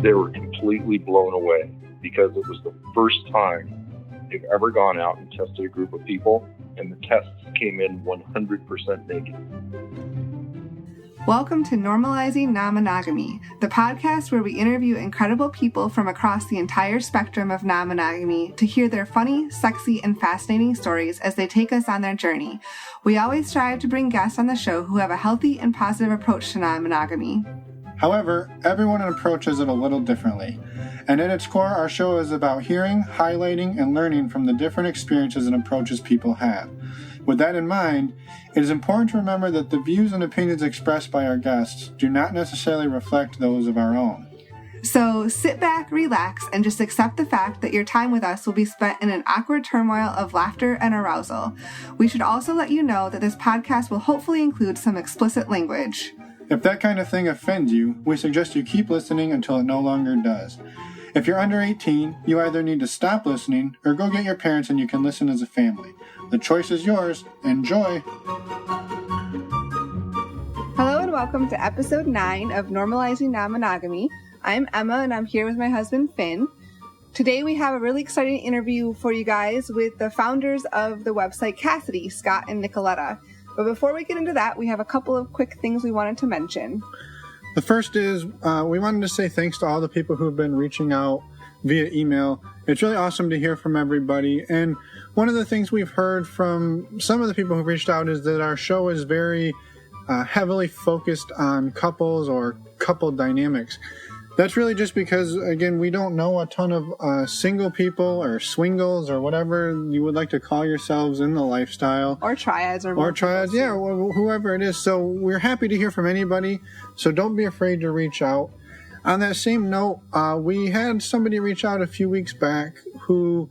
They were completely blown away because it was the first time they've ever gone out and tested a group of people, and the tests came in 100% negative. Welcome to Normalizing Non-Monogamy, the podcast where we interview incredible people from across the entire spectrum of non-monogamy to hear their funny, sexy, and fascinating stories as they take us on their journey. We always strive to bring guests on the show who have a healthy and positive approach to non-monogamy. However, everyone approaches it a little differently. And at its core, our show is about hearing, highlighting, and learning from the different experiences and approaches people have. With that in mind, it is important to remember that the views and opinions expressed by our guests do not necessarily reflect those of our own. So sit back, relax, and just accept the fact that your time with us will be spent in an awkward turmoil of laughter and arousal. We should also let you know that this podcast will hopefully include some explicit language. If that kind of thing offends you, we suggest you keep listening until it no longer does. If you're under 18, you either need to stop listening or go get your parents and you can listen as a family. The choice is yours. Enjoy! Hello and welcome to episode 9 of Normalizing Non-Monogamy. I'm Emma and I'm here with my husband Finn. Today we have a really exciting interview for you guys with the founders of the website Kasidie, Scott and Nicoleta. But before we get into that, we have a couple of quick things we wanted to mention. The first is we wanted to say thanks to all the people who have been reaching out via email. It's really awesome to hear from everybody. And one of the things we've heard from some of the people who've reached out is that our show is very heavily focused on couples or couple dynamics. That's really just because, again, we don't know a ton of single people or swingles or whatever you would like to call yourselves in the lifestyle. Or triads. Or triads, yeah, whoever it is. So we're happy to hear from anybody, so don't be afraid to reach out. On that same note, we had somebody reach out a few weeks back who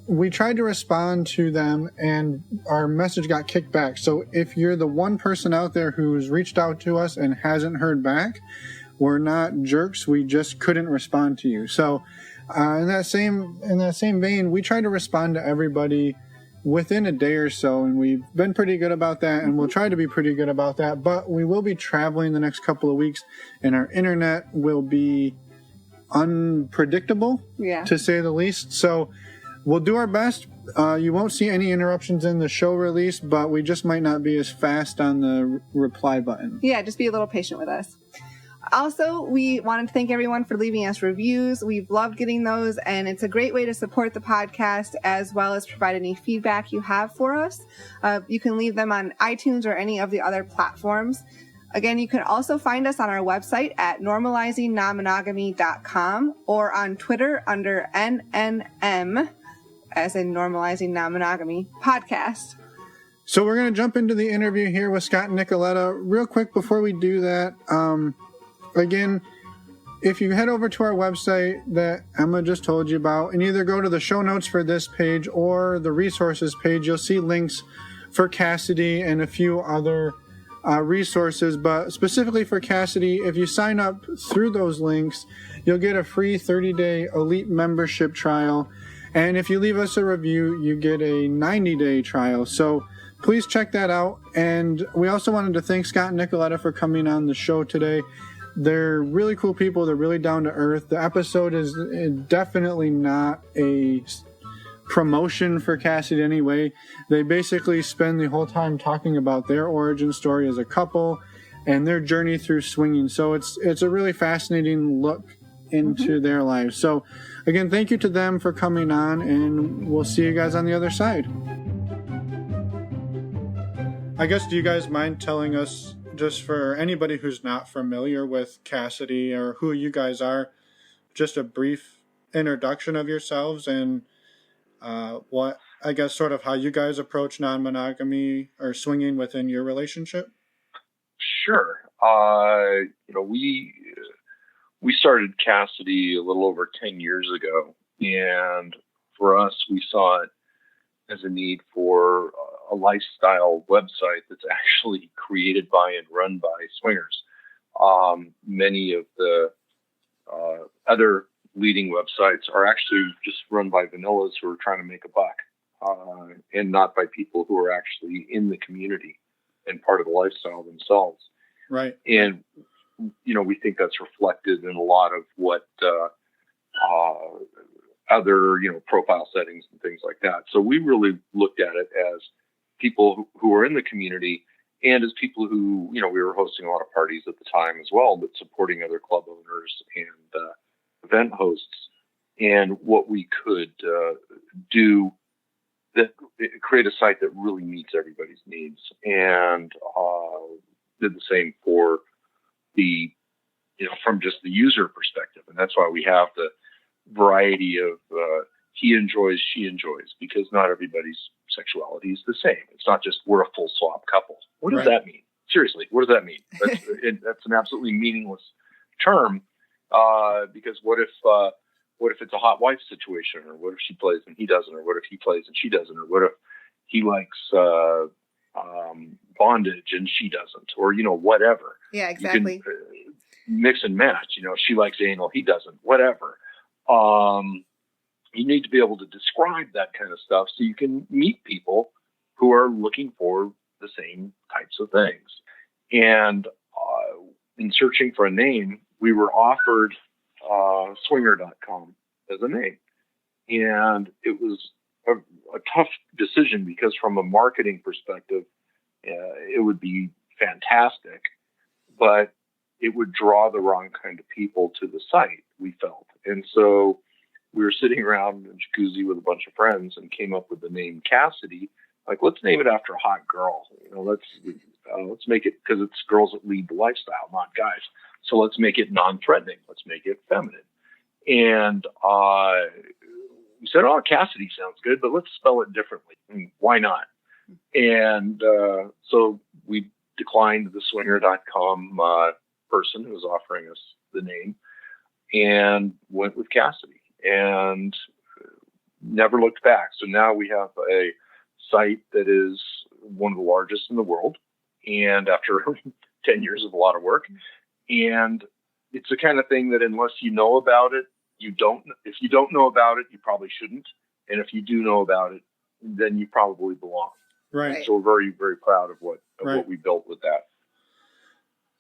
we tried to respond to them and our message got kicked back. So if you're the one person out there who's reached out to us and hasn't heard back, we're not jerks. We just couldn't respond to you. So in that same vein, we try to respond to everybody within a day or so, and we've been pretty good about that, and we'll try to be pretty good about that. But we will be traveling the next couple of weeks, and our internet will be unpredictable, to say the least. So we'll do our best. You won't see any interruptions in the show release, but we just might not be as fast on the reply button. Yeah, just be a little patient with us. Also, we wanted to thank everyone for leaving us reviews. We've loved getting those, and it's a great way to support the podcast as well as provide any feedback you have for us. You can leave them on iTunes or any of the other platforms. Again, you can also find us on our website at normalizingnonmonogamy.com or on Twitter under NNM, as in Normalizing Non-Monogamy Podcast. So we're going to jump into the interview here with Scott and Nicoleta. Real quick before we do that, again, if you head over to our website that Emma just told you about and either go to the show notes for this page or the resources page, you'll see links for Kasidie and a few other resources. But specifically for Kasidie, if you sign up through those links, you'll get a free 30-day elite membership trial. And if you leave us a review, you get a 90-day trial. So please check that out. And we also wanted to thank Scott and Nicoleta for coming on the show today. They're really cool people. They're really down to earth. The episode is definitely not a promotion for Kasidie anyway. They basically spend the whole time talking about their origin story as a couple and their journey through swinging. So it's a really fascinating look into their lives. So again, thank you to them for coming on, and we'll see you guys on the other side. I guess, do you guys mind telling us, just for anybody who's not familiar with Kasidie or who you guys are, just a brief introduction of yourselves and what, I guess, sort of how you guys approach non-monogamy or swinging within your relationship? Sure. We started Kasidie a little over 10 years ago, and for us, we saw it as a need for a lifestyle website that's actually created by and run by swingers. Many of the other leading websites are actually just run by vanillas who are trying to make a buck, and not by people who are actually in the community and part of the lifestyle themselves. Right. And we think that's reflected in a lot of what other, profile settings and things like that. So we really looked at it as people who are in the community, and as people who, we were hosting a lot of parties at the time as well, but supporting other club owners and event hosts, and what we could do that create a site that really meets everybody's needs, and did the same for the, from just the user perspective. And that's why we have the variety of he enjoys, she enjoys, because not everybody's sexuality is the same. It's not just we're a full swap couple. What does that mean? Seriously, what does that mean? That's an absolutely meaningless term, because what if it's a hot wife situation, or what if she plays and he doesn't, or what if he plays and she doesn't, or what if he likes bondage and she doesn't, or whatever. Yeah, exactly. You can mix and match. She likes anal, he doesn't, whatever. You need to be able to describe that kind of stuff so you can meet people who are looking for the same types of things. And in searching for a name, we were offered swinger.com as a name. And it was a tough decision, because from a marketing perspective, it would be fantastic, but it would draw the wrong kind of people to the site, we felt. And so we were sitting around in jacuzzi with a bunch of friends and came up with the name Kasidie. Like, let's name it after a hot girl. Let's make it, because it's girls that lead the lifestyle, not guys. So let's make it non-threatening. Let's make it feminine. And we said, oh, Kasidie sounds good, but let's spell it differently. Why not? And so we declined the swinger.com person who was offering us the name, and went with Kasidie, and never looked back. So now we have a site that is one of the largest in the world, and after 10 years of a lot of work. And it's the kind of thing that unless you know about it, if you don't know about it, you probably shouldn't. And if you do know about it, then you probably belong. Right. So we're very, very proud of what we built with that.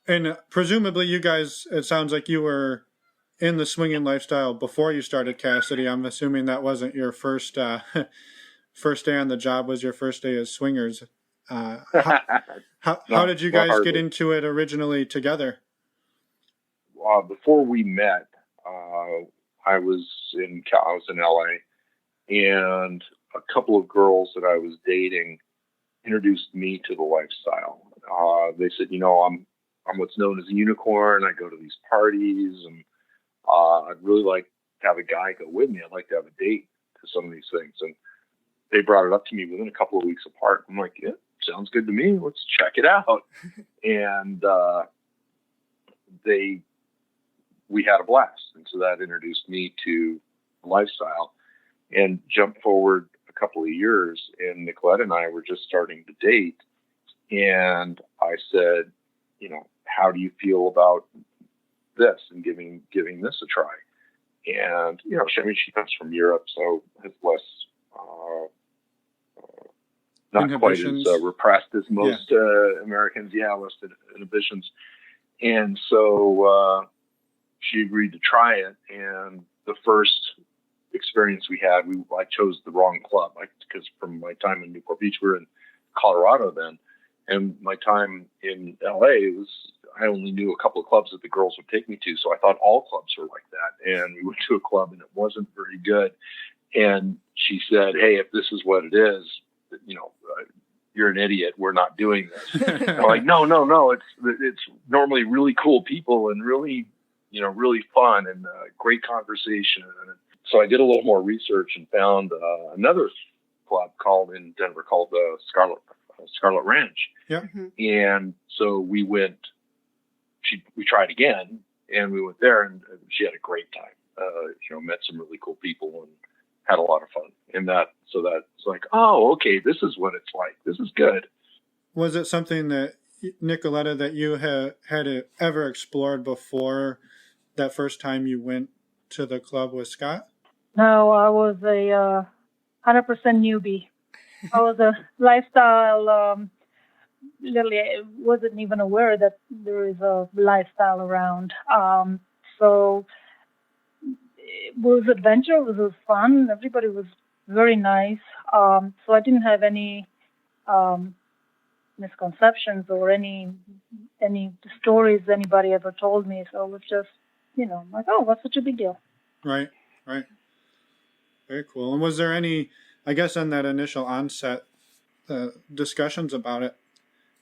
And presumably you guys, it sounds like you were in the swinging lifestyle before you started Kasidie. I'm assuming that wasn't your first day on the job, was your first day as swingers. How did you guys get into it originally together? Before we met, I was in LA, and a couple of girls that I was dating introduced me to the lifestyle. They said, I'm what's known as a unicorn. I go to these parties, and I'd really like to have a guy go with me. I'd like to have a date to some of these things. And they brought it up to me within a couple of weeks apart. I'm like, yeah, sounds good to me. Let's check it out. And we had a blast. And so that introduced me to the lifestyle. And jump forward a couple of years, and Nicoleta and I were just starting to date. And I said, how do you feel about this and giving this a try? And, she comes from Europe, so has less, not quite as repressed as most Americans. Yeah, less inhibitions. And so she agreed to try it. And the first experience we had, I chose the wrong club, because from my time in Newport Beach, we were in Colorado then, and my time in LA I only knew a couple of clubs that the girls would take me to, so I thought all clubs were like that. And we went to a club, and it wasn't very good. And she said, "Hey, if this is what it is, you're an idiot. We're not doing this." I'm like, no. It's normally really cool people and really, really fun and great conversation. And so I did a little more research and found another club in Denver called Scarlet Ranch. Yeah. Mm-hmm. And so we went. We tried again, and we went there, and she had a great time. Met some really cool people and had a lot of fun. And that's like, oh, okay, this is what it's like. This is good. Was it something that, Nicoleta, that you had ever explored before that first time you went to the club with Scott? No, I was a 100% newbie. I was a lifestyle literally wasn't even aware that there is a lifestyle around. So it was adventure. It was fun. Everybody was very nice. So I didn't have any um, misconceptions or any stories anybody ever told me. So it was just, like, oh, what's such a big deal? Right, right. Very cool. And was there any, I guess, on that initial onset discussions about it,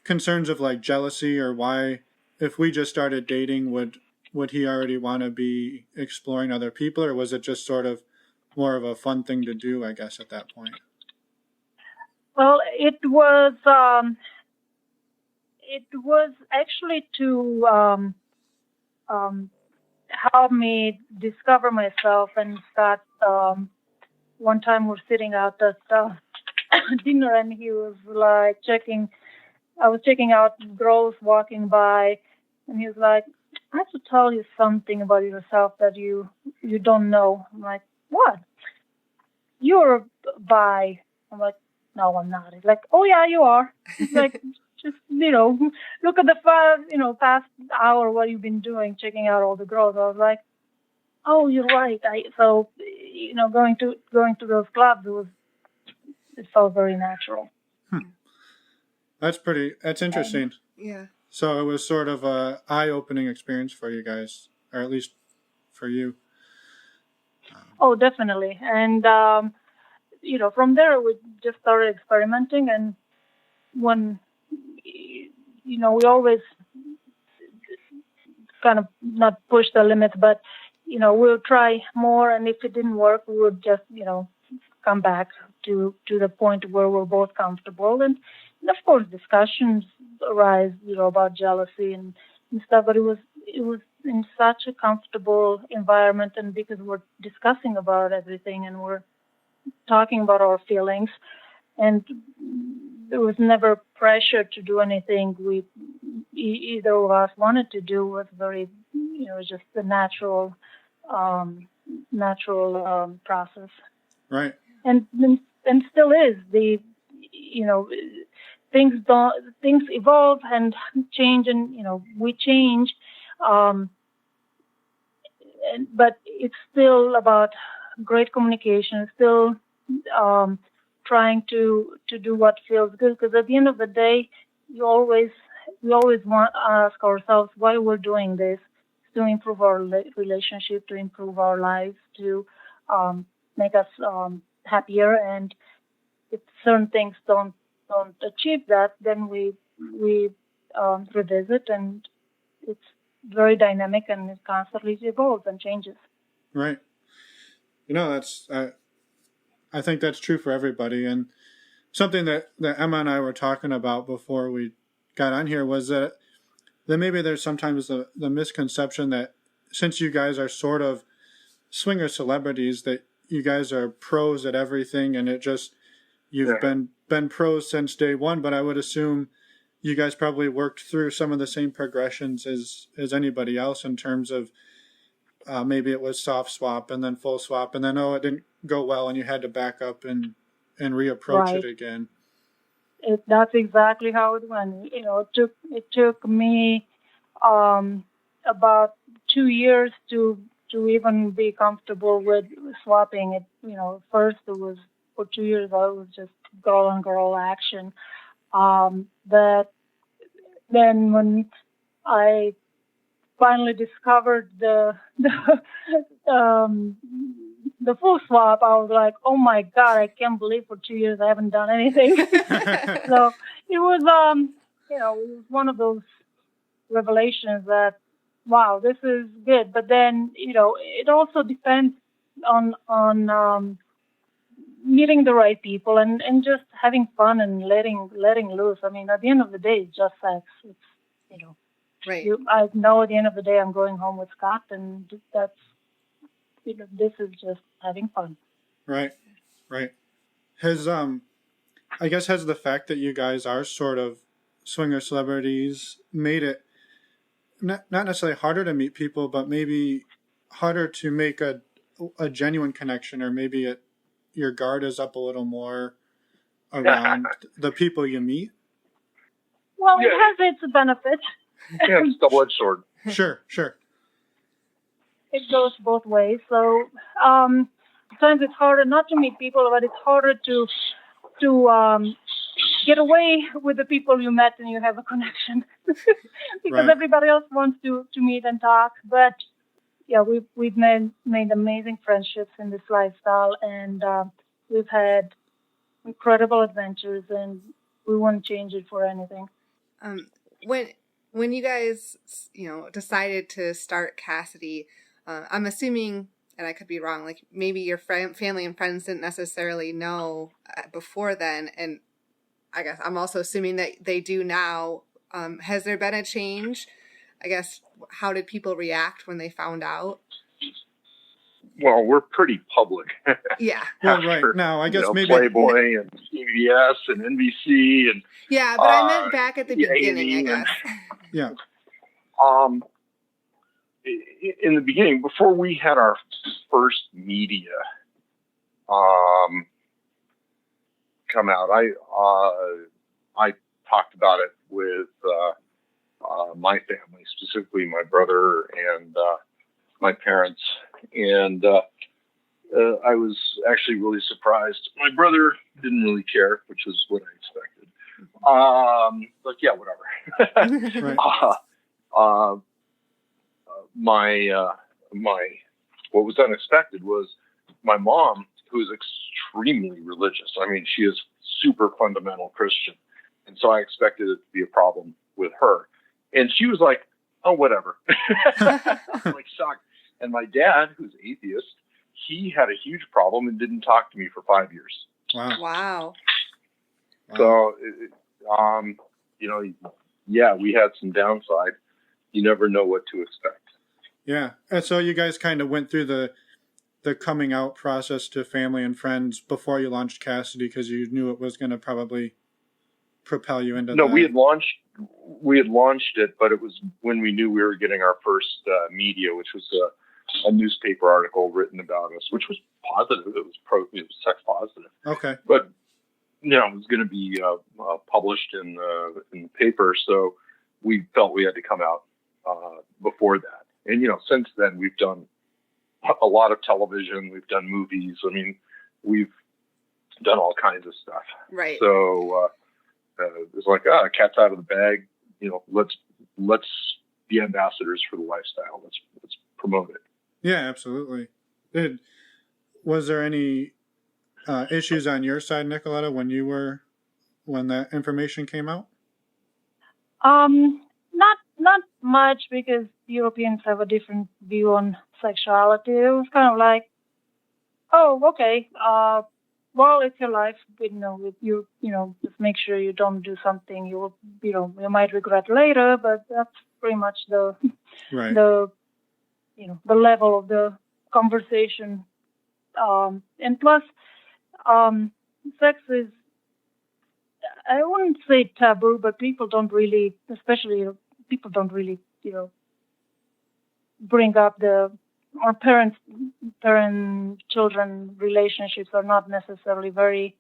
concerns of like jealousy or why, if we just started dating, would he already want to be exploring other people, or was it just sort of more of a fun thing to do, I guess, at that point? Well, it was actually to help me discover myself and start. One time we're sitting out at dinner, and he was like I was checking out girls walking by, and he was like, I have to tell you something about yourself that you don't know. I'm like, what? You're bi. I'm like, no, I'm not. He's like, oh yeah, you are. He's like, just, look at the past hour, what you've been doing, checking out all the girls. I was like, oh, you're right. So going to those clubs, it felt very natural. That's interesting. Yeah. So it was sort of a eye-opening experience for you guys, or at least for you. Oh, definitely. And, from there we just started experimenting. And when, we always kind of not push the limits, but, we'll try more. And if it didn't work, we would just, come back to the point where we're both comfortable. And of course, discussions arise, about jealousy and stuff. But it was in such a comfortable environment, and because we're discussing about everything and we're talking about our feelings, and there was never pressure to do anything either of us wanted to do. Was very, just the natural process. Right. And still is things evolve and change, and we change, but it's still about great communication, still trying to do what feels good, because at the end of the day we always want to ask ourselves why we're doing this, to improve our relationship, to improve our lives, to make us happier. And if certain things don't achieve that, then we revisit, and it's very dynamic, and it constantly evolves and changes. Right. That's I think that's true for everybody. And something that Emma and I were talking about before we got on here was that maybe there's sometimes the misconception that since you guys are sort of swinger celebrities, that you guys are pros at everything, and you've been pros since day one. But I would assume you guys probably worked through some of the same progressions as anybody else, in terms of maybe it was soft swap and then full swap, and then it didn't go well and you had to back up and reapproach it again. That's exactly how it went. It took me about 2 years to even be comfortable with swapping it. First it was, for 2 years I was just girl on girl action. But then when I finally discovered the full swap, I was like, oh my God, I can't believe for 2 years I haven't done anything. So it was, it was one of those revelations that, wow, this is good. But then, it also depends on meeting the right people and just having fun and letting loose. I mean, at the end of the day, it's just sex. It's, right. I know at the end of the day I'm going home with Scott, and that's, this is just having fun. Right. Has has the fact that you guys are sort of swinger celebrities made it not necessarily harder to meet people, but maybe harder to make a genuine connection, or maybe your guard is up a little more around the people you meet? Well, it has its benefits. Yeah, it's a double-edged sword. Sure. It goes both ways. So sometimes it's harder not to meet people, but it's harder to get away with the people you met and you have a connection because everybody else wants to meet and talk. But yeah, we've made amazing friendships in this lifestyle, and we've had incredible adventures, and we wouldn't change it for anything. When you guys, decided to start Kasidie, I'm assuming, and I could be wrong, like maybe your family and friends didn't necessarily know before then, and I guess I'm also assuming that they do now. Has there been a change? I guess, how did people react when they found out? Well, we're pretty public. Yeah. Well, right now, I guess maybe Playboy and CBS and NBC and yeah, but I meant back at the beginning, I guess. Yeah. In the beginning, before we had our first media come out, I talked about it with my family, specifically my brother and my parents, and I was actually really surprised. My brother didn't really care, which was what I expected. But yeah, whatever. Right. My what was unexpected was my mom, who is extremely religious. I mean, she is super fundamental Christian, and so I expected it to be a problem with her, and she was like, "Oh, whatever." I was like shocked. And my dad, who's atheist, he had a huge problem and didn't talk to me for 5 years. Wow. So, yeah, we had some downside. You never know what to expect. Yeah. And so you guys kind of went through the coming out process to family and friends before you launched Kasidie because you knew it was going to probably propel you into we had launched it, but it was when we knew we were getting our first media, which was a newspaper article written about us, which was positive. It was sex positive. Okay. But it was going to be published in the paper, so we felt we had to come out before that. And since then we've done a lot of television. We've done movies. I mean, we've done all kinds of stuff. Right. So it's like, cat's out of the bag. Let's be ambassadors for the lifestyle. Let's promote it. Yeah, absolutely. Was there any issues on your side, Nicoleta, when that information came out? Not much, because Europeans have a different view on sexuality. It was kind of like, oh, okay. Well, it's your life. You just make sure you don't do something you might regret later. But that's pretty much the level of the conversation. And plus, sex is, I wouldn't say taboo, but people don't really, bring up or parent-children relationships are not necessarily very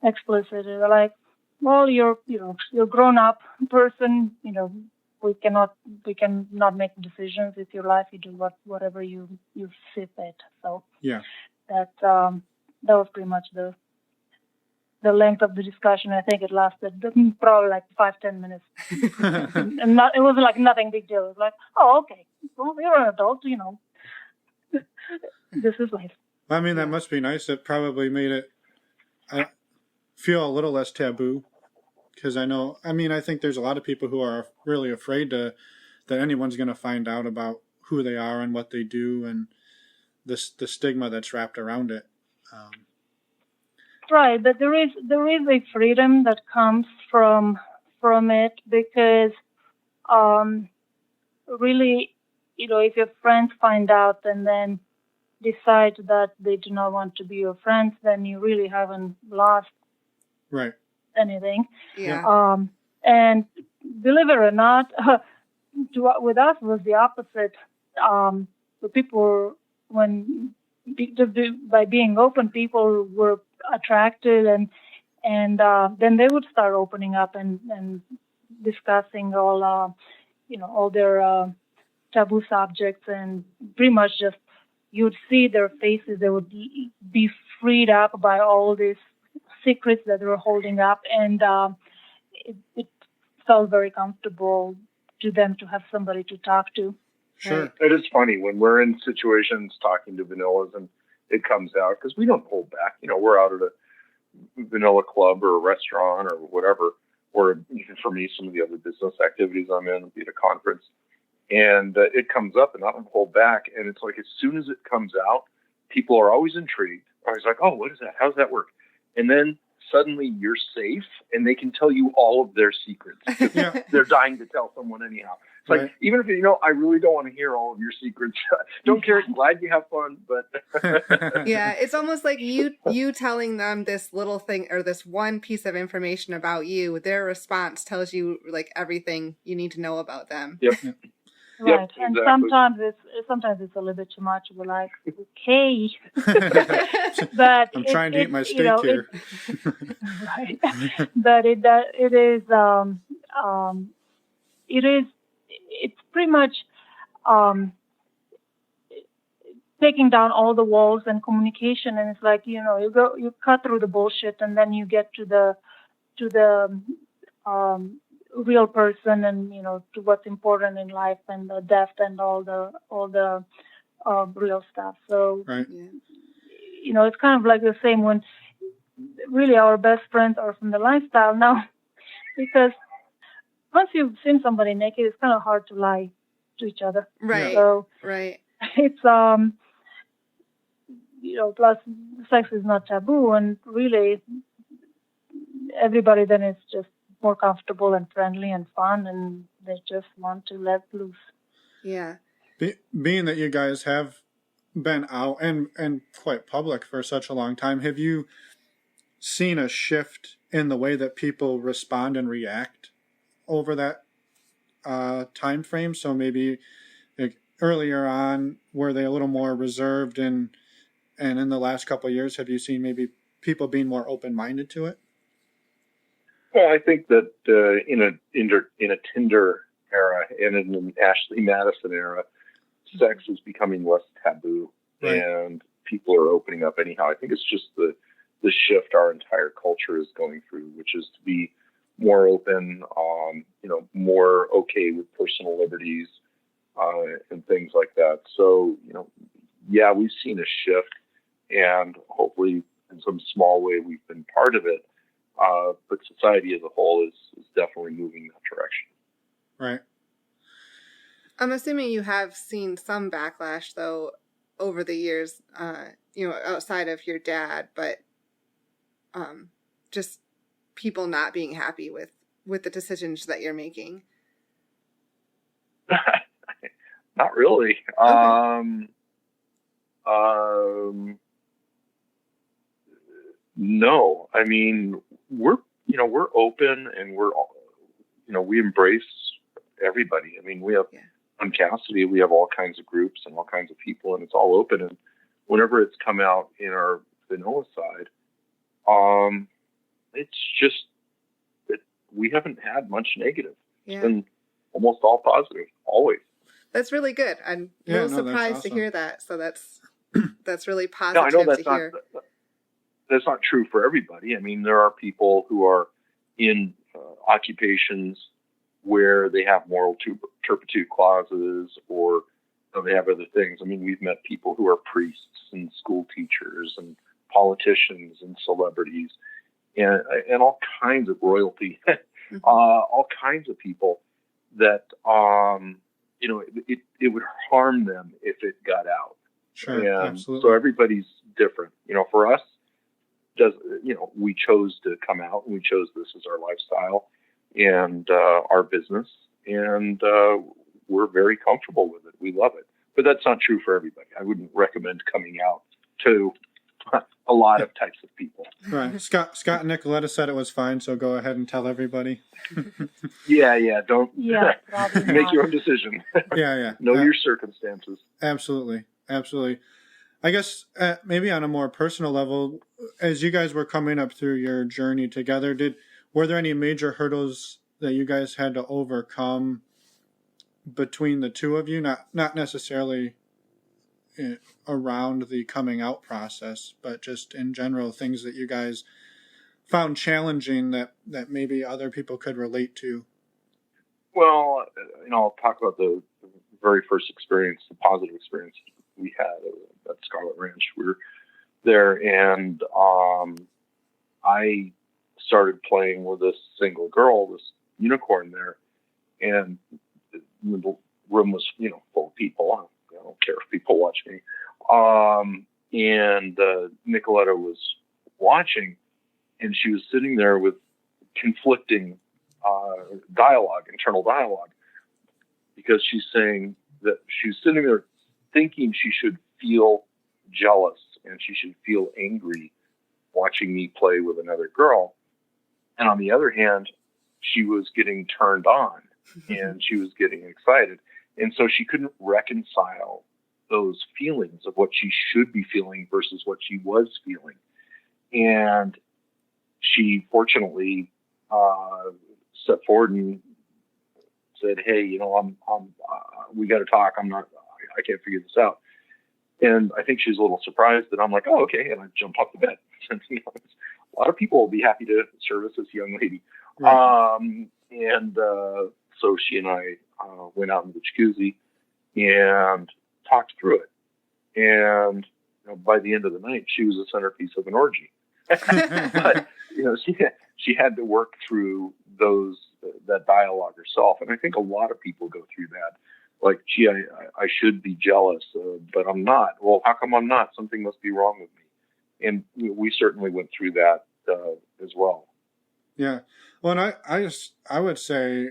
explicit. They're like, well, you're a grown-up person. We cannot make decisions. It's your life. You do whatever you see fit. So yeah, that was pretty much the length of the discussion. I think it lasted probably like 5-10 minutes, and it was like nothing big deal. It was like, oh, okay, well, you're an adult, this is life. I mean, that must be nice. It probably made it feel a little less taboo, because I think there's a lot of people who are really afraid that anyone's going to find out about who they are and what they do, and the stigma that's wrapped around it. Right, but there is a freedom that comes from it, because really, if your friends find out and then decide that they do not want to be your friends, then you really haven't lost anything. Yeah. And believe it or not, with us was the opposite. The people, by being open, people were attracted, and then they would start opening up and discussing all their taboo subjects, and pretty much just you'd see their faces. They would be freed up by all these secrets that they were holding up, and it felt very comfortable to them to have somebody to talk to. Sure. Right. It is funny when we're in situations talking to vanillas and it comes out, because we don't hold back. We're out at a vanilla club or a restaurant or whatever, or even for me, some of the other business activities I'm in, be at a conference, and it comes up and I don't hold back. And it's like, as soon as it comes out, people are always intrigued. Always like, oh, what is that? How does that work? And then suddenly you're safe and they can tell you all of their secrets. Yeah. They're dying to tell someone anyhow. It's like, Right. even if I really don't want to hear all of your secrets. Don't care. Glad you have fun, but Yeah, it's almost like you telling them this little thing or this one piece of information about you. Their response tells you like everything you need to know about them. Yep. Right, Yep, and exactly. sometimes it's a little bit too much. We're like, okay, but I'm trying to eat my steak here. Right, but it's pretty much taking down all the walls and communication, and it's like you cut through the bullshit, and then you get to the real person, and to what's important in life, and the depth, and all the real stuff. So Right. it's kind of like the same when really our best friends are from the lifestyle now, because once you've seen somebody naked, it's kind of hard to lie to each other. Right. So Right. it's plus sex is not taboo, and really everybody then is just more comfortable and friendly and fun, and they just want to let loose. Yeah. Being that you guys have been out and quite public for such a long time, have you seen a shift in the way that people respond and react over that time frame? So maybe like earlier on, were they a little more reserved, and in the last couple of years, have you seen maybe people being more open-minded to it? Well, I think that in a Tinder era and in an Ashley Madison era, sex is becoming less taboo, Right. and people are opening up anyhow. I think it's just the shift our entire culture is going through, which is to be more open, more okay with personal liberties and things like that. So, yeah, we've seen a shift, and hopefully in some small way we've been part of it. But society as a whole is definitely moving that direction. Right. I'm assuming you have seen some backlash though over the years, outside of your dad, but just people not being happy with the decisions that you're making. Not really. Okay. No, I mean, we're open, and we embrace everybody. I mean, we have on Kasidie, we have all kinds of groups and all kinds of people, and it's all open. And whenever it's come out in our vanilla side, it's just that we haven't had much negative. Yeah. It's been almost all positive, always. That's really good. I'm real surprised to hear that. So that's really positive No, I know that's to hear. That's not true for everybody. I mean, there are people who are in occupations where they have moral turpitude clauses, or they have other things. I mean, we've met people who are priests and school teachers and politicians and celebrities and all kinds of royalty, all kinds of people that, it would harm them if it got out. Sure, and absolutely. So everybody's different. For us, we chose to come out, and we chose this as our lifestyle and our business, and we're very comfortable with it. We love it. But that's not true for everybody. I wouldn't recommend coming out to a lot of types of people. Right. Scott and Nicoleta said it was fine, so go ahead and tell everybody. Yeah. Don't probably make not. your own decision. Yeah. Know your circumstances. Absolutely. I guess maybe on a more personal level, as you guys were coming up through your journey together, were there any major hurdles that you guys had to overcome between the two of you? Not necessarily around the coming out process, but just in general, things that you guys found challenging that maybe other people could relate to. Well, I'll talk about the very first experience, the positive experience we had at Scarlet Ranch. We were there, and I started playing with this single girl, this unicorn there, and the room was, full of people. I don't care if people watch me. And Nicoleta was watching, and she was sitting there with conflicting internal dialogue, because she's saying that she's sitting there thinking she should feel jealous and she should feel angry watching me play with another girl. And on the other hand, she was getting turned on and she was getting excited. And so she couldn't reconcile those feelings of what she should be feeling versus what she was feeling. And she fortunately stepped forward and said, "Hey, we got to talk. I can't figure this out." And I think she's a little surprised that I'm like, "Oh, okay." And I jump off the bed. A lot of people will be happy to service this young lady. Right. So she and I went out in the jacuzzi and talked through it. And by the end of the night, she was the centerpiece of an orgy. But she had to work through that dialogue herself. And I think a lot of people go through that. Like, gee, I should be jealous, but I'm not. Well, how come I'm not? Something must be wrong with me. And we certainly went through that as well. Yeah. Well, and I would say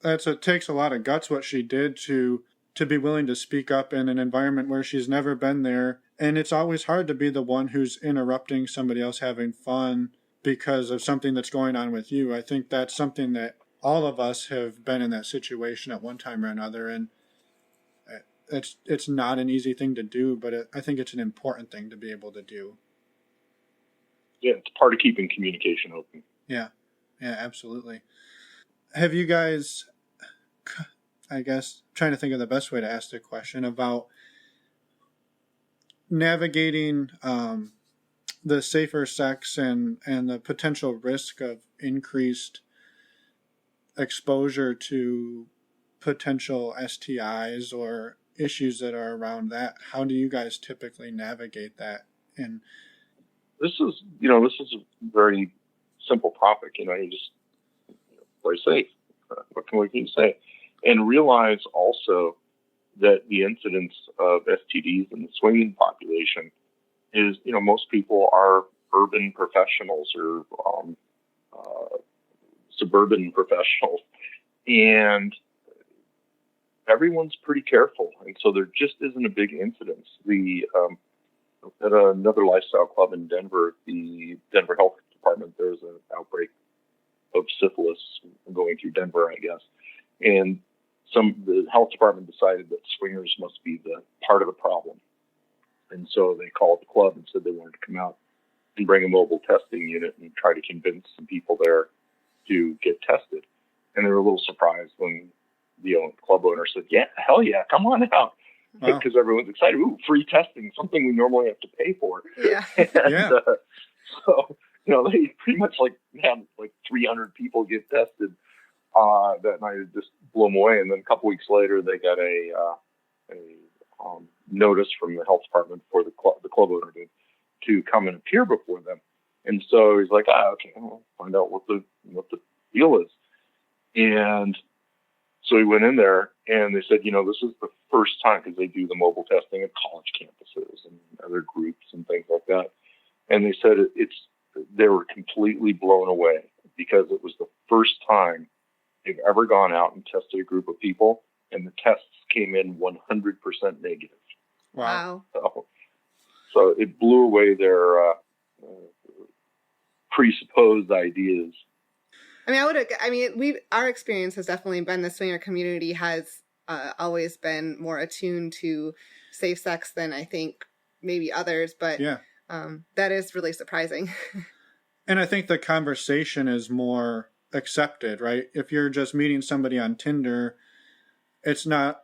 it takes a lot of guts what she did to be willing to speak up in an environment where she's never been there. And it's always hard to be the one who's interrupting somebody else having fun because of something that's going on with you. I think that's something that all of us have been in that situation at one time or another. And it's not an easy thing to do, but I think it's an important thing to be able to do. Yeah, it's part of keeping communication open. Yeah, absolutely. Have you guys, I guess, trying to think of the best way to ask the question about navigating the safer sex and the potential risk of increased exposure to potential STIs or issues that are around that? How do you guys typically navigate that? And this is a very simple topic. You just play safe. What can you say? And realize also that the incidence of STDs in the swinging population is, most people are urban professionals or suburban professionals, and everyone's pretty careful, and so there just isn't a big incidence. At another lifestyle club in Denver, the Denver Health Department, there's an outbreak of syphilis going through Denver, I guess, and the health department decided that swingers must be the part of the problem, and so they called the club and said they wanted to come out and bring a mobile testing unit and try to convince some people there to get tested. And they were a little surprised when the club owner said, "Yeah, hell yeah, come on out." Wow. Because everyone's excited. Ooh, free testing, something we normally have to pay for. Yeah. And, so, they pretty much had 300 people get tested that night. It just blew them away. And then a couple weeks later, they got a notice from the health department for the club owner to come and appear before them. And so he's like, okay, I'll find out what the deal is. And so we went in there, and they said, this is the first time, because they do the mobile testing at college campuses and other groups and things like that. And they said they were completely blown away because it was the first time they've ever gone out and tested a group of people, and the tests came in 100% negative. Wow. So it blew away their presupposed ideas. Our experience has definitely been the swinger community has always been more attuned to safe sex than I think maybe others, but that is really surprising. And I think the conversation is more accepted, right? If you're just meeting somebody on Tinder, it's not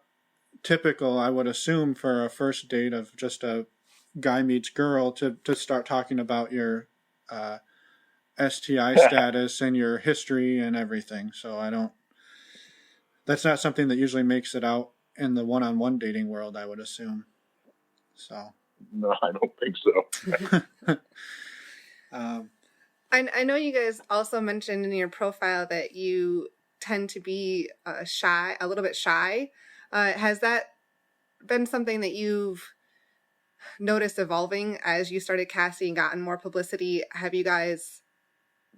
typical, I would assume, for a first date of just a guy meets girl to start talking about your STI status and your history and everything. So that's not something that usually makes it out in the one-on-one dating world, I would assume. So. No, I don't think so. I know you guys also mentioned in your profile that you tend to be a little bit shy. Has that been something that you've noticed evolving as you started Kasidie and gotten more publicity? Have you guys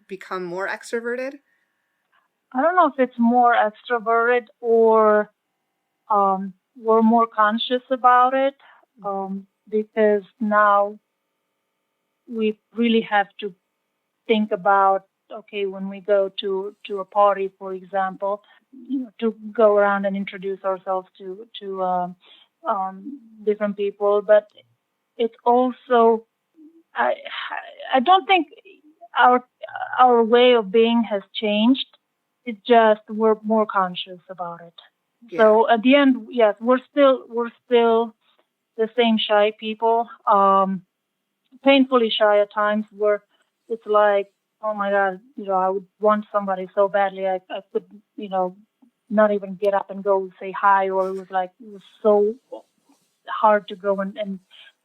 become more extroverted? I don't know if it's more extroverted or we're more conscious about it, because now we really have to think about, okay, when we go to a party, for example, to go around and introduce ourselves to different people. But it's also, I don't think our way of being has changed. It's just we're more conscious about it. Yeah. So at the end, yes, we're still the same shy people, painfully shy at times, where it's like, oh my God, I would want somebody so badly. I could, not even get up and go say hi, or it was so hard to go and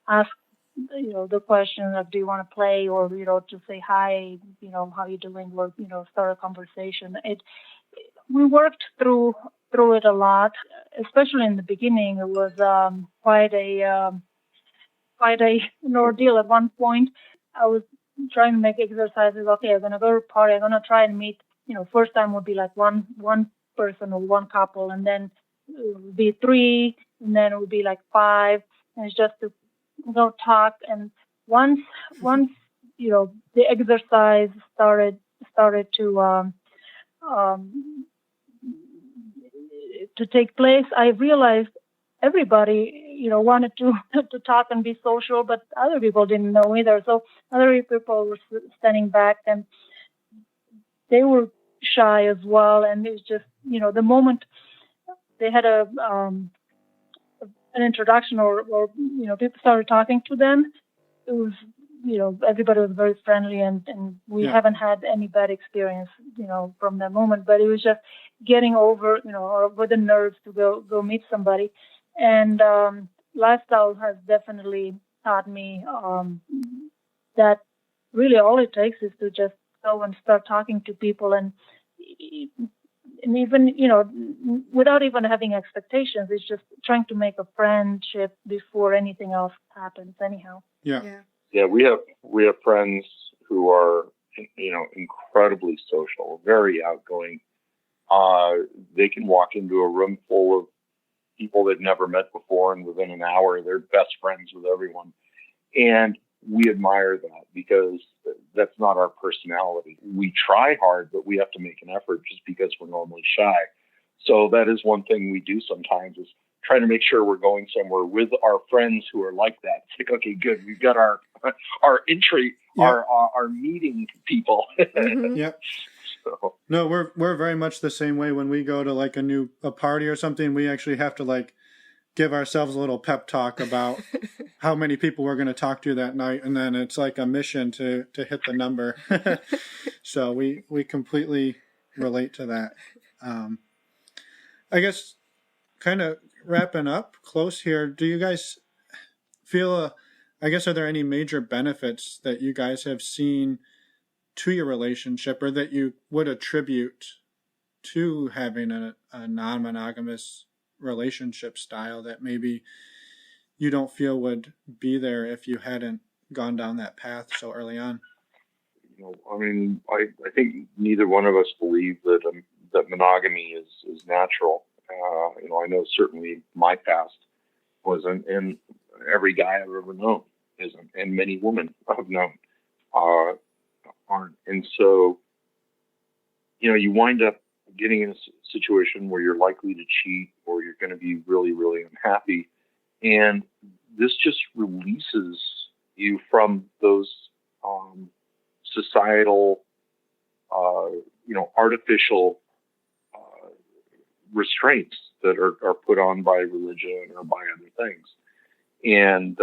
ask, the question of, do you want to play, or, to say hi, how you doing, or, start a conversation. We worked through it a lot, especially in the beginning. It was quite an ordeal. At one point, I was trying to make exercises. Okay, I'm gonna go to a party. I'm gonna try and meet. First time would be like one person or one couple, and then it would be 3, and then it would be like 5, and it's just to go talk. And once the exercise started to take place, I realized everybody, wanted to talk and be social, but other people didn't know either. So other people were standing back, and they were shy as well. And it was just, the moment they had an introduction or people started talking to them, it was, everybody was very friendly, and we haven't had any bad experience, from that moment. But it was just getting over, over the nerves to go meet somebody. And lifestyle has definitely taught me that really all it takes is to just go and start talking to people, and even, without even having expectations. It's just trying to make a friendship before anything else happens anyhow. Yeah, we have friends who are, incredibly social, very outgoing. They can walk into a room full of people they've never met before, and within an hour, they're best friends with everyone. And we admire that, because that's not our personality. We try hard, but we have to make an effort just because we're normally shy. So that is one thing we do sometimes, is try to make sure we're going somewhere with our friends who are like that. It's like, okay, good. We've got our entry, our meeting people. Mm-hmm. Yep. So. No, we're very much the same way. When we go to like a party or something, we actually have to like give ourselves a little pep talk about how many people we're going to talk to that night, and then it's like a mission to hit the number. So we completely relate to that. I guess kind of wrapping up close here, do you guys feel I guess, are there any major benefits that you guys have seen to your relationship, or that you would attribute to having a non-monogamous relationship style that maybe you don't feel would be there if you hadn't gone down that path so early on? I think neither one of us believe that monogamy is natural. I know certainly my past wasn't, and every guy I've ever known isn't, and many women I've known aren't. And so, you wind up getting in a situation where you're likely to cheat, or you're going to be really, really unhappy. And this just releases you from those societal artificial restraints that are put on by religion or by other things. And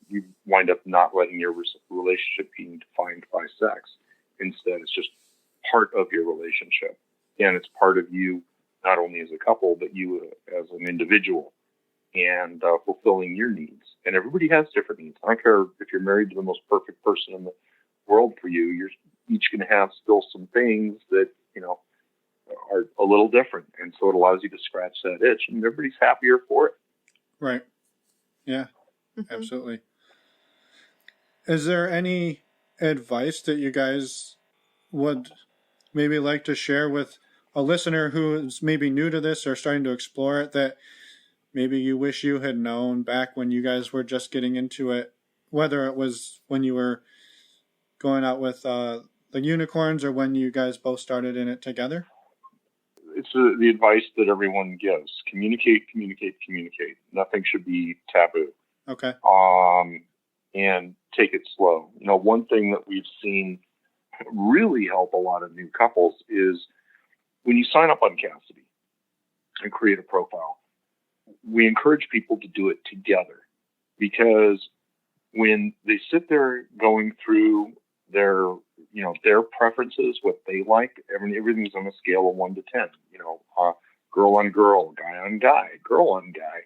you wind up not letting your relationship being defined by sex. Instead, it's just part of your relationship. And it's part of you, not only as a couple, but you as an individual, and fulfilling your needs. And everybody has different needs. I don't care if you're married to the most perfect person in the world for you, you're each going to have still some things that, are a little different. And so it allows you to scratch that itch, and everybody's happier for it. Right. Yeah, absolutely. Is there any advice that you guys would maybe like to share with a listener who is maybe new to this or starting to explore it, that maybe you wish you had known back when you guys were just getting into it, whether it was when you were going out with the unicorns or when you guys both started in it together? It's the advice that everyone gives. Communicate, communicate, communicate. Nothing should be taboo. Okay. And take it slow. One thing that we've seen really help a lot of new couples is when you sign up on Kasidie and create a profile, we encourage people to do it together, because when they sit there going through their preferences, what they like, everything's on a scale of 1 to 10, girl on girl, guy on guy, girl on guy,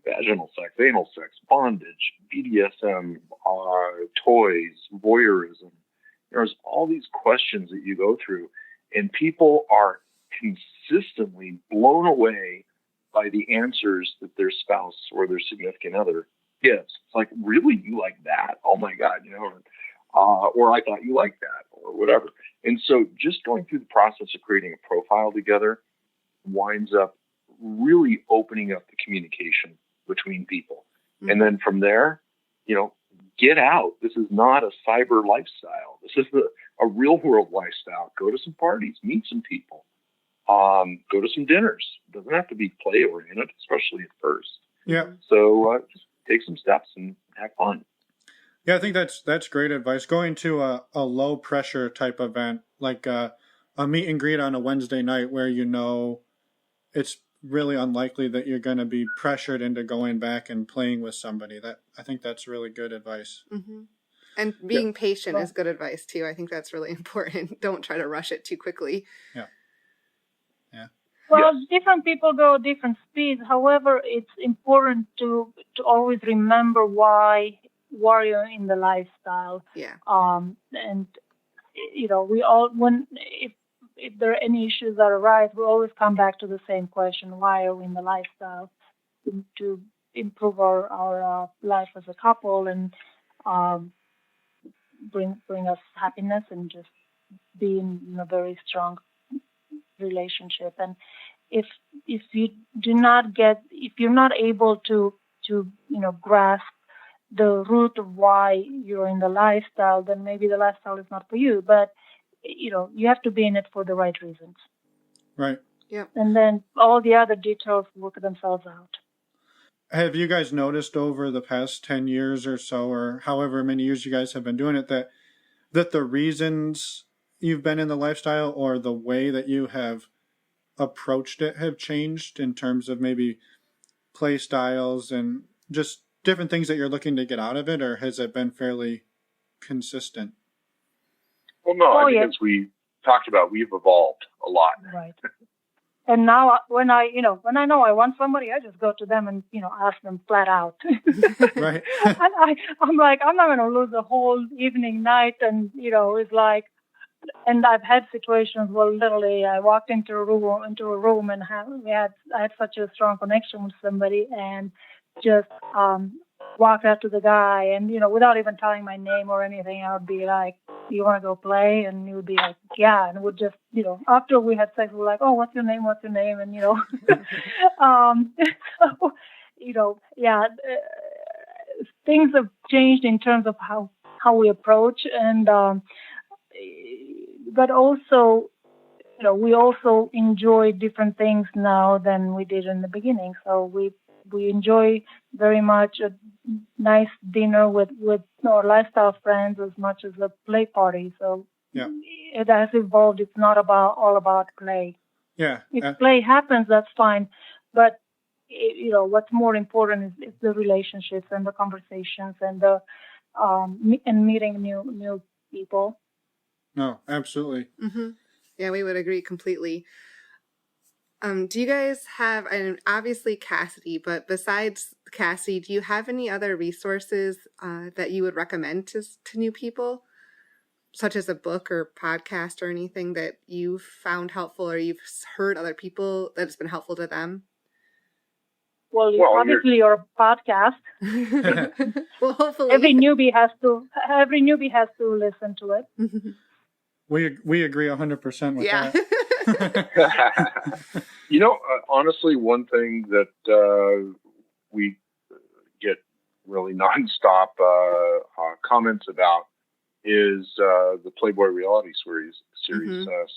vaginal sex, anal sex, bondage, BDSM, toys, voyeurism. There's all these questions that you go through, and people are consistently blown away by the answers that their spouse or their significant other gives. It's like, really, you like that? Oh my God, or I thought you liked that, or whatever. And so just going through the process of creating a profile together winds up really opening up the communication between people. Mm-hmm. And then from there, get out. This is not a cyber lifestyle. This is a real world lifestyle. Go to some parties, meet some people, go to some dinners. It doesn't have to be play oriented, especially at first. Yeah. So just take some steps and have fun. Yeah, I think that's great advice. Going to a low pressure type event, like a meet and greet on a Wednesday night, where it's really unlikely that you're going to be pressured into going back and playing with somebody. I think that's really good advice. Mm-hmm. And being patient is good advice too. I think that's really important. Don't try to rush it too quickly. Yeah. Yeah. Well, different people go different speeds. However, it's important to always remember why you're in the lifestyle. Yeah. And we all, if there are any issues that arise, we always come back to the same question: why are we in the lifestyle? To improve our life as a couple and bring us happiness and just be in a very strong relationship. And if you're not able to grasp the root of why you're in the lifestyle, then maybe the lifestyle is not for you. But you have to be in it for the right reasons. Right. Yeah. And then all the other details work themselves out. Have you guys noticed over the past 10 years or so, or however many years you guys have been doing it, that the reasons you've been in the lifestyle or the way that you have approached it have changed in terms of maybe play styles and just different things that you're looking to get out of it, or has it been fairly consistent? Well, no, I think as we talked about, we've evolved a lot. Right. And now when I know I want somebody, I just go to them and, ask them flat out. Right. And I'm like, I'm not going to lose a whole evening, night. And, it's like, and I've had situations where literally I walked into a room and I had such a strong connection with somebody and just walked up to the guy and, without even telling my name or anything, I would be like, "You want to go play?" And he would be like, "Yeah." And would just, after we had sex, we were like, "Oh, what's your name? What's your name?" And, things have changed in terms of how we approach. And, but also, we also enjoy different things now than we did in the beginning. So we enjoy very much a nice dinner with our lifestyle friends as much as a play party. So it has evolved. It's not all about play. Yeah. If play happens, that's fine. But what's more important is the relationships and the conversations and the and meeting new people. No, absolutely. Mm-hmm. Yeah, we would agree completely. Do you guys have, and obviously Kasidie, but besides Kasidie, do you have any other resources that you would recommend to new people, such as a book or podcast or anything that you've found helpful or you've heard other people that it's been helpful to them? Well, obviously your podcast. Well, hopefully every newbie has to listen to it. We agree 100% with that. Honestly, one thing that we get really nonstop comments about is the Playboy reality series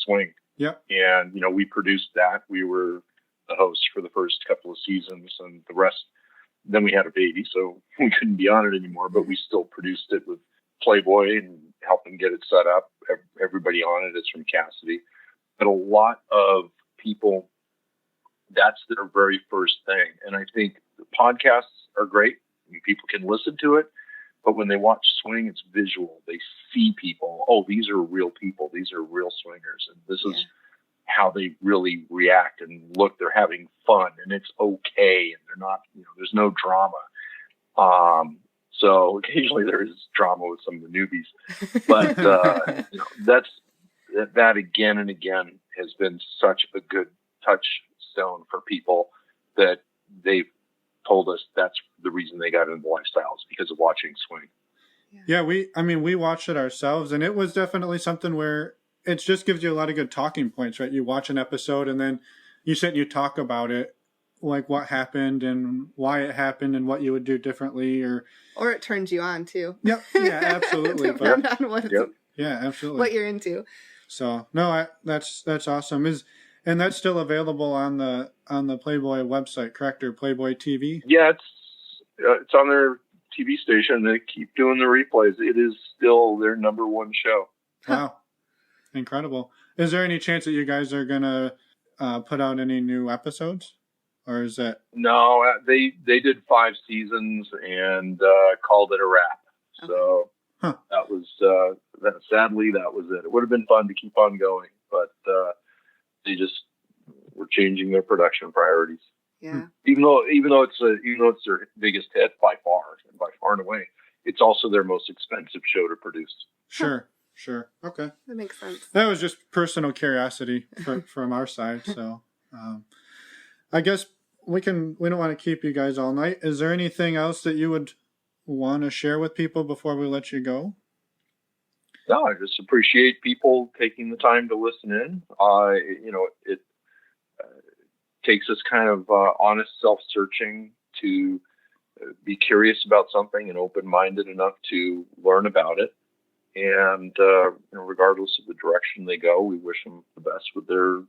Swing. Yep. And we produced that. We were the hosts for the first couple of seasons, and the rest. Then we had a baby, so we couldn't be on it anymore. But we still produced it with Playboy and helped them get it set up. Everybody on it is from Kasidie. But a lot of people, that's their very first thing. And I think the podcasts are great. People can listen to it. But when they watch Swing, it's visual. They see people. Oh, these are real people. These are real swingers. And this is how they really react and look. They're having fun, and it's okay. And they're not, there's no drama. So occasionally there is drama with some of the newbies. But that again and again has been such a good touchstone for people that they've told us that's the reason they got into lifestyles, because of watching Swing. Yeah, we watched it ourselves, and it was definitely something where it just gives you a lot of good talking points, right? You watch an episode and then you sit and you talk about it, like what happened and why it happened and what you would do differently, or it turns you on too. Yep. Yeah, absolutely. Yeah, absolutely. What you're into. So no, that's awesome. And that's still available on the Playboy website, correct? Or Playboy TV? Yeah, it's on their TV station. They keep doing the replays. It is still their number one show. Wow, incredible! Is there any chance that you guys are gonna put out any new episodes, or is that? No, they did 5 seasons and called it a wrap. Okay. So that was sadly that was it. It would have been fun to keep on going, but they just were changing their production priorities. Yeah. Even though it's their biggest hit by far and away, it's also their most expensive show to produce. Sure. Okay. That makes sense. That was just personal curiosity from our side. So, I guess we don't want to keep you guys all night. Is there anything else that you would want to share with people before we let you go? No, I just appreciate people taking the time to listen in. It takes us kind of honest self-searching to be curious about something and open-minded enough to learn about it. And regardless of the direction they go, we wish them the best with their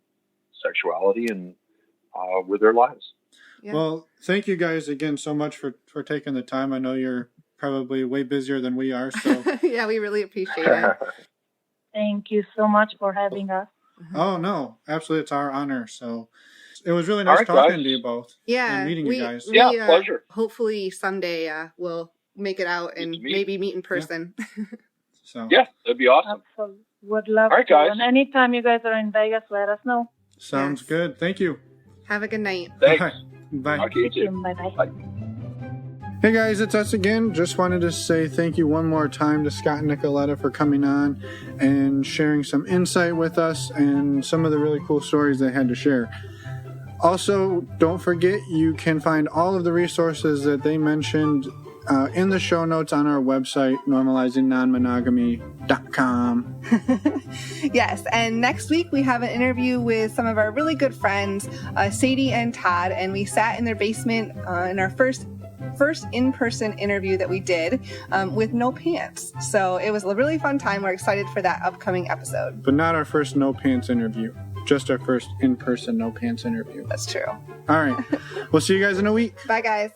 sexuality and with their lives. Yeah. Well, thank you guys again so much for taking the time. I know you're probably way busier than we are. So yeah, we really appreciate it. Thank you so much for having us. Oh, no, absolutely. It's our honor. So it was really nice talking to you both. Yeah. And meeting you guys. Pleasure. Hopefully someday we'll make it out and maybe meet in person. Yeah, that'd be awesome. Absolutely. Would love to. Guys. And anytime you guys are in Vegas, let us know. Sounds good. Thank you. Have a good night. Thanks. Bye. Okay, Bye-bye. Bye. Hey guys, it's us again. Just wanted to say thank you one more time to Scott and Nicoleta for coming on and sharing some insight with us and some of the really cool stories they had to share. Also, don't forget you can find all of the resources that they mentioned in the show notes on our website, normalizingnonmonogamy.com. Yes, and next week we have an interview with some of our really good friends, Sadie and Todd, and we sat in their basement in our first in-person interview that we did with no pants. So it was a really fun time. We're excited for that upcoming episode. But not our first no pants interview. Just our first in-person no pants interview. That's true. All right. We'll see you guys in a week. Bye, guys.